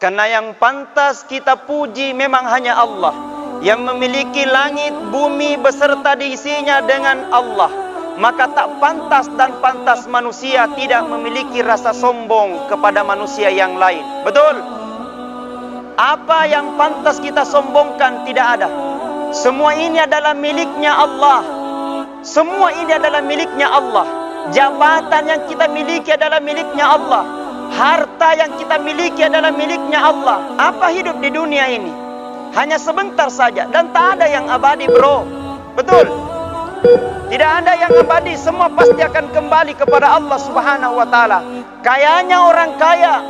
Karena yang pantas kita puji memang hanya Allah, yang memiliki langit, bumi beserta diisinya dengan Allah. Maka tak pantas dan pantas manusia tidak memiliki rasa sombong kepada manusia yang lain. Betul? Apa yang pantas kita sombongkan? Tidak ada. Semua ini adalah miliknya Allah. Semua ini adalah miliknya Allah. Jabatan yang kita miliki adalah miliknya Allah. Harta yang kita miliki adalah miliknya Allah. Apa hidup di dunia ini? Hanya sebentar saja. Dan tak ada yang abadi, bro. Betul? Tidak ada yang abadi. Semua pasti akan kembali kepada Allah subhanahu wa ta'ala. Kayanya orang kaya,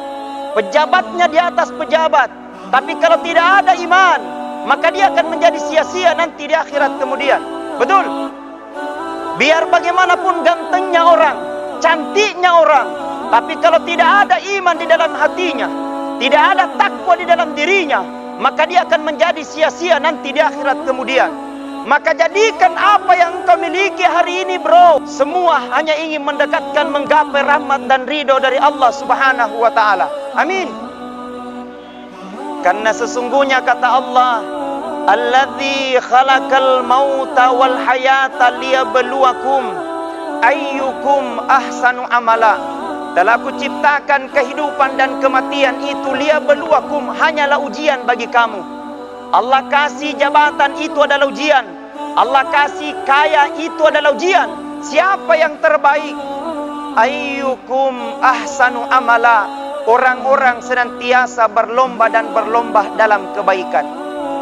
pejabatnya di atas pejabat. Tapi kalau tidak ada iman, maka dia akan menjadi sia-sia nanti di akhirat kemudian. Betul? Biar bagaimanapun gantengnya orang, cantiknya orang, tapi kalau tidak ada iman di dalam hatinya, tidak ada takwa di dalam dirinya, maka dia akan menjadi sia-sia nanti di akhirat kemudian. Maka jadikan apa yang engkau miliki hari ini, bro, semua hanya ingin mendekatkan, menggapai rahmat dan ridho dari Allah subhanahu wa ta'ala. Amin. Karena sesungguhnya kata Allah, Alladzi khalaqal mauta wal hayata liyabluwakum ayyukum ahsanu amala. Telah aku ciptakan kehidupan dan kematian itu liyabluwakum, hanyalah ujian bagi kamu. Allah kasih jabatan itu adalah ujian. Allah kasih kaya itu adalah ujian. Siapa yang terbaik? Ayyukum ahsanu amala. Orang-orang senantiasa berlomba dan berlomba dalam kebaikan.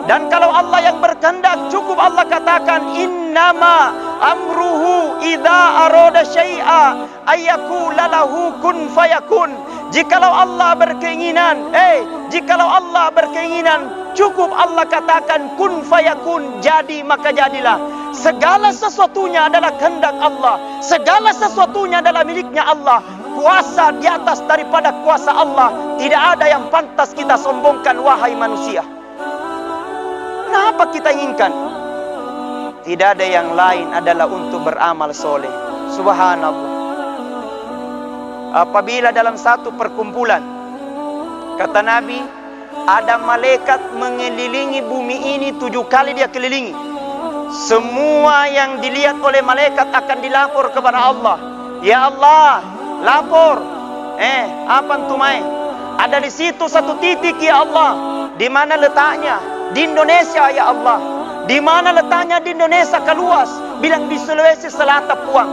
Dan kalau Allah yang berkehendak, cukup Allah katakan innama amruhu idza arada syai'a ayyakula lahu kun fayakun. Jikalau Allah berkeinginan, jikalau Allah berkeinginan, cukup Allah katakan kun fayakun, jadi maka jadilah. Segala sesuatunya adalah kehendak Allah. Segala sesuatunya adalah miliknya Allah. Kuasa di atas daripada kuasa Allah. Tidak ada yang pantas kita sombongkan, wahai manusia. Apa kita inginkan? Tidak ada yang lain adalah untuk beramal soleh. Subhanallah. Apabila dalam satu perkumpulan, kata Nabi, ada malaikat mengelilingi bumi ini 7 kali dia kelilingi. Semua yang dilihat oleh malaikat akan dilapor kepada Allah. Ya Allah, lapor. Apa antumai? Ada di situ satu titik, ya Allah. Di mana letaknya? Di Indonesia, ya Allah. Di mana letaknya di Indonesia keluas? Bilang di Sulawesi Selatan Puang.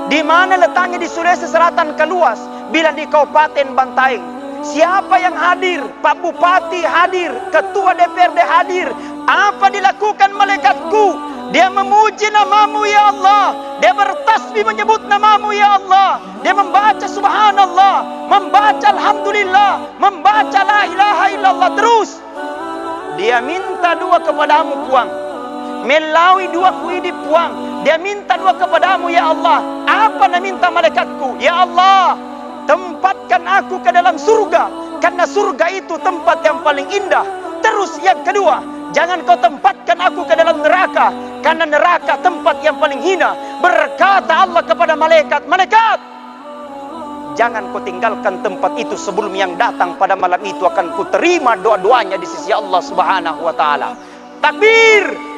Di mana letaknya di Sulawesi Selatan keluas? Bilang di Kabupaten Bantaeng. Siapa yang hadir? Pak Bupati hadir, Ketua DPRD hadir. Apa dilakukan malaikatku? Dia memuji namamu, ya Allah. Dia bertasbih menyebut namamu, ya Allah. Dia membaca subhanallah, membaca alhamdulillah, membaca la ilaha illallah. Terus dia minta dua kepadamu, Puang. Melalui dua kuidip, Puang. Dia minta dua kepadamu, ya Allah. Apa nak minta malaikatku? Ya Allah, tempatkan aku ke dalam surga, karena surga itu tempat yang paling indah. Terus yang kedua, jangan kau tempatkan aku ke dalam neraka, karena neraka tempat yang paling hina. Berkata Allah kepada malaikat, malaikat, jangan kau tinggalkan tempat itu sebelum yang datang pada malam itu akan kuterima doa-doanya di sisi Allah subhanahu wa ta'ala. Takbir!